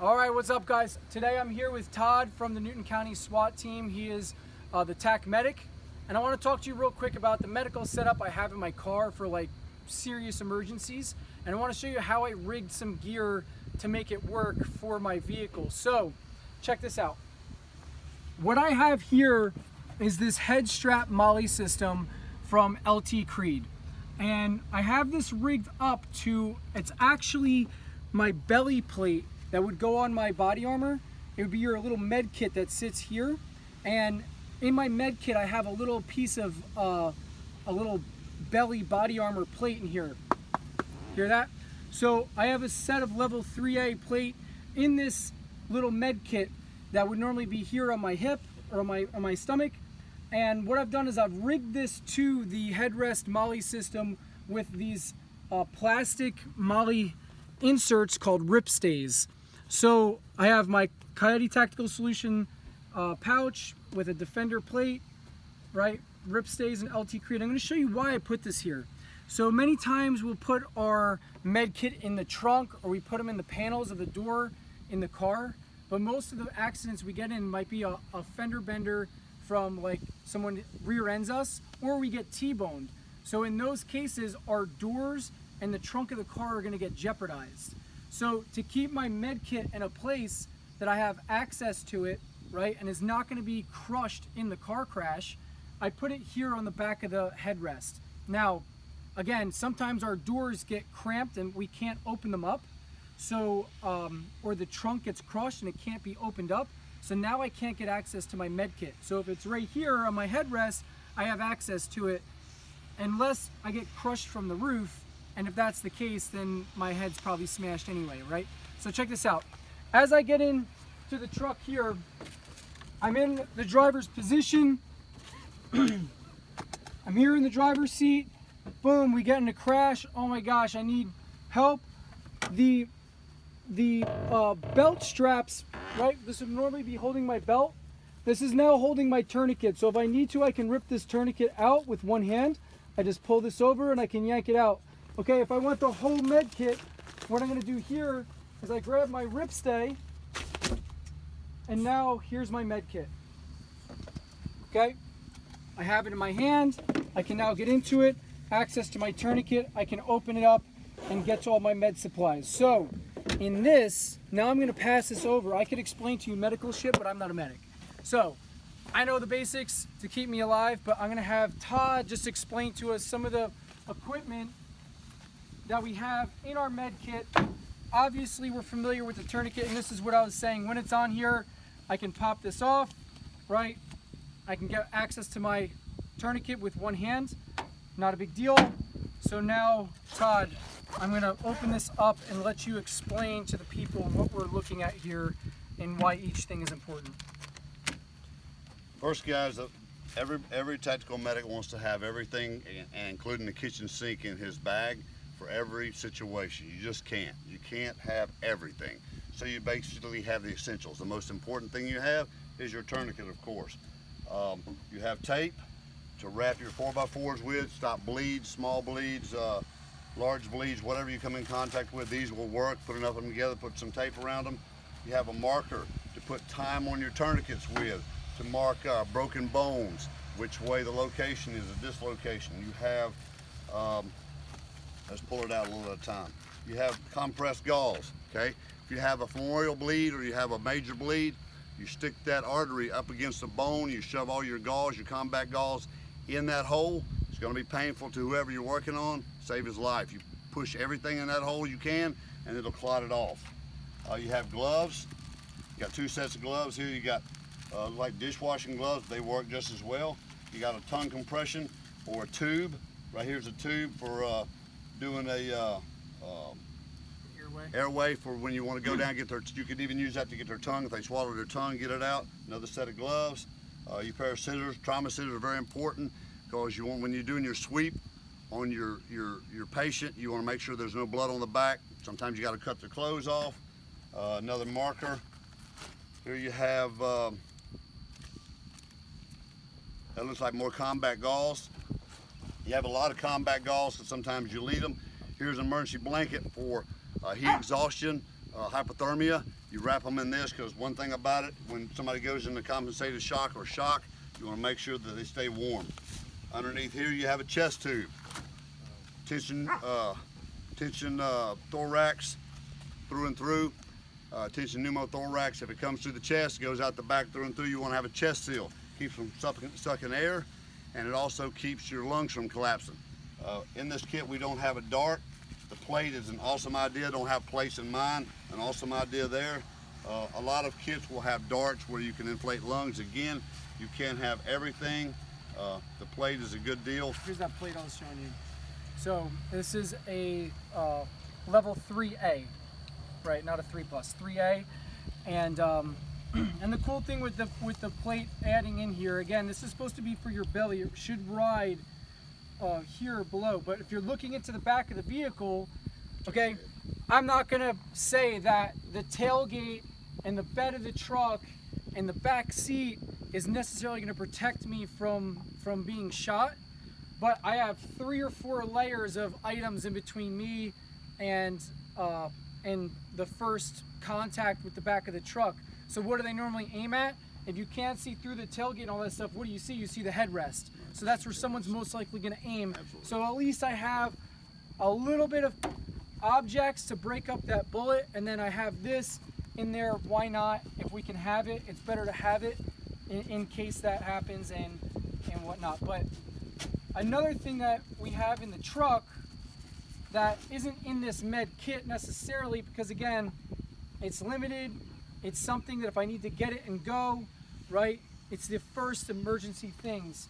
All right, what's up, guys? Today I'm here with Todd from the Newton County SWAT team. He is the TAC medic, and I want to talk to you real quick about the medical setup I have in my car for like serious emergencies, and I want to show you how I rigged some gear to make it work for my vehicle. So check this out. What I have here is this head strap MOLLE system from LT Creed, and I have this rigged up to, it's actually my belly plate that would go on my body armor. It would be your little med kit that sits here, and in my med kit I have a little piece of a little belly body armor plate in here. Hear that? So I have a set of level 3A plate in this little med kit that would normally be here on my hip or on my stomach, and what I've done is I've rigged this to the headrest MOLLE system with these plastic MOLLE inserts called rip stays. So I have my Coyote Tactical Solution pouch with a Defender plate, right? Rip stays and LT Creed. I'm going to show you why I put this here. So many times we'll put our med kit in the trunk, or we put them in the panels of the door in the car. But most of the accidents we get in might be a fender bender from like someone rear ends us, or we get T-boned. So in those cases, our doors and the trunk of the car are going to get jeopardized. So to keep my med kit in a place that I have access to it, right, and is not going to be crushed in the car crash, I put it here on the back of the headrest. Now, again, sometimes our doors get cramped and we can't open them up, so or the trunk gets crushed and it can't be opened up. So now I can't get access to my med kit. So if it's right here on my headrest, I have access to it unless I get crushed from the roof. And if that's the case, then my head's probably smashed anyway, right? So check this out. As I get into the truck here, I'm in the driver's position. I'm here in the driver's seat. Boom, we get in a crash. Oh my gosh, I need help. The belt straps, right? This would normally be holding my belt. This is now holding my tourniquet. So if I need to, I can rip this tourniquet out with one hand. I just pull this over and I can yank it out. Okay, if I want the whole med kit, what I'm going to do here is I grab my rip stay, and now here's my med kit. Okay, I have it in my hand. I can now get into it, access to my tourniquet. I can open it up and get to all my med supplies. So in this, now I'm going to pass this over. I could explain to you medical shit, but I'm not a medic. So I know the basics to keep me alive, but I'm going to have Todd just explain to us some of the equipment that we have in our med kit. Obviously we're familiar with the tourniquet, and this is what I was saying. When it's on here, I can pop this off, right? I can get access to my tourniquet with one hand. Not a big deal. So now, Todd, I'm going to open this up and let you explain to the people what we're looking at here and why each thing is important. First, guys, every tactical medic wants to have everything, including the kitchen sink, in his bag for every situation. You just can't. You can't have everything. So you basically have the essentials. The most important thing you have is your tourniquet, of course. You have tape to wrap your 4x4s with, stop bleeds, small bleeds, large bleeds, whatever you come in contact with. These will work. Put enough of them together, put some tape around them. You have a marker to put time on your tourniquets with, to mark broken bones, which way the location is, a dislocation. You have, let's pull it out a little at a time. You have compressed gauze, okay? If you have a femoral bleed or you have a major bleed, you stick that artery up against the bone, you shove all your gauze, your combat gauze in that hole. It's gonna be painful to whoever you're working on, save his life. You push everything in that hole you can, and it'll clot it off. You have gloves. You got two sets of gloves here. You got like dishwashing gloves, they work just as well. You got a tongue compression or a tube. Right here's a tube for doing a airway for when you want to go down and get their, you could even use that to get their tongue, if they swallow their tongue, get it out. Another set of gloves. Your pair of scissors. Trauma scissors are very important, because you want, when you're doing your sweep on your patient, you want to make sure there's no blood on the back. Sometimes you got to cut their clothes off. Another marker. Here you have that looks like more combat gauze. You have a lot of combat gauze, so sometimes you lead them. Here's an emergency blanket for heat exhaustion, hypothermia, you wrap them in this, because one thing about it, when somebody goes into compensated shock or shock, you want to make sure that they stay warm. Underneath here you have a chest tube. Tension thorax through and through. Tension pneumothorax, if it comes through the chest, it goes out the back through and through. You want to have a chest seal. Keeps from sucking air, and it also keeps your lungs from collapsing. In this kit we don't have a dart. The plate is an awesome idea. Don't have plates in mind. An awesome idea there. A lot of kits will have darts where you can inflate lungs. Again, you can't have everything. The plate is a good deal. Here's that plate I was showing you. So this is a level 3A, right? Not a 3+, 3A, and and the cool thing with the plate adding in here, again, this is supposed to be for your belly. It should ride here below, but if you're looking into the back of the vehicle, okay, I'm not gonna say that the tailgate and the bed of the truck and the back seat is necessarily gonna protect me from being shot, but I have 3 or 4 layers of items in between me and the first contact with the back of the truck. So what do they normally aim at? If you can't see through the tailgate and all that stuff, what do you see? You see the headrest. So that's where someone's most likely going to aim. Absolutely. So at least I have a little bit of objects to break up that bullet, and then I have this in there. Why not? If we can have it, it's better to have it in case that happens and whatnot. But another thing that we have in the truck that isn't in this med kit necessarily, because again, it's limited. It's something that if I need to get it and go, right, it's the first emergency things.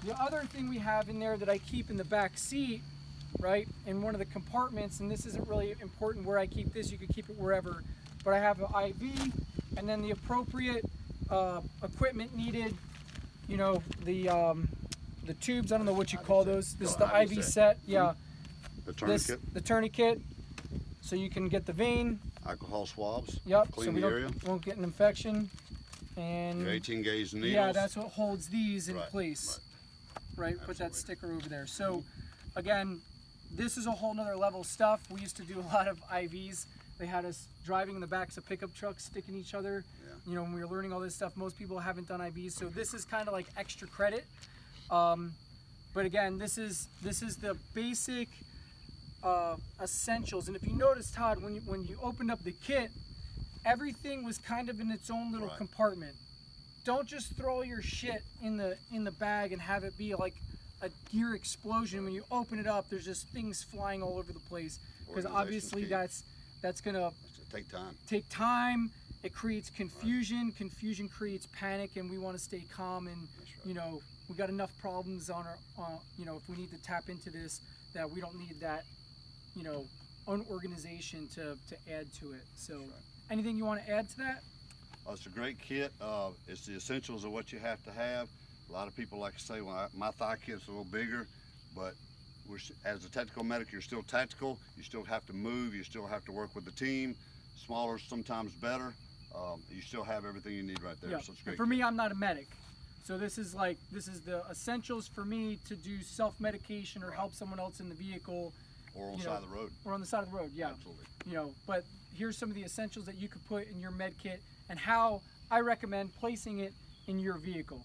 The other thing we have in there that I keep in the back seat, right, in one of the compartments, and this isn't really important where I keep this, you could keep it wherever, but I have an IV and then the appropriate equipment needed, you know, the tubes, I don't know what you call those. This is the IV set, yeah. The tourniquet. The tourniquet, so you can get the vein. Alcohol swabs. Yep, Clean so we the area. won't get an infection. And Your 18 gauge needles. yeah, that's what holds these in Right, place. Right, put that Absolutely. sticker over there. So again, this is a whole nother level of stuff. We used to do a lot of IVs. They had us driving in the backs of pickup trucks, sticking each other. Yeah. You know, when we were learning all this stuff, most people haven't done IVs. So this is kind of like extra credit. But again, this is the basic essentials. And if you notice, Todd, when you opened up the kit, everything was kind of in its own little Right. compartment. Don't just throw your shit in the bag and have it be like a gear explosion. When you open it up, there's just things flying all over the place, because obviously that's gonna take time. It creates confusion. Right. Confusion creates panic, and we want to stay calm. And right. You know, we got enough problems on our you know, if we need to tap into this, that we don't need that, you know, unorganization to add to it. So right. Anything you want to add to that? It's a great kit. It's the essentials of what you have to have. A lot of people like to say, well, my thigh kit's a little bigger, but as a tactical medic, you're still tactical. You still have to move. You still have to work with the team. Smaller, sometimes better. You still have everything you need right there. Yeah. So it's great. For me, I'm not a medic. So this is the essentials for me to do self-medication or help someone else in the vehicle. Or on the side of the road. Or on the side of the road, yeah. Absolutely. You know, but here's some of the essentials that you could put in your med kit and how I recommend placing it in your vehicle.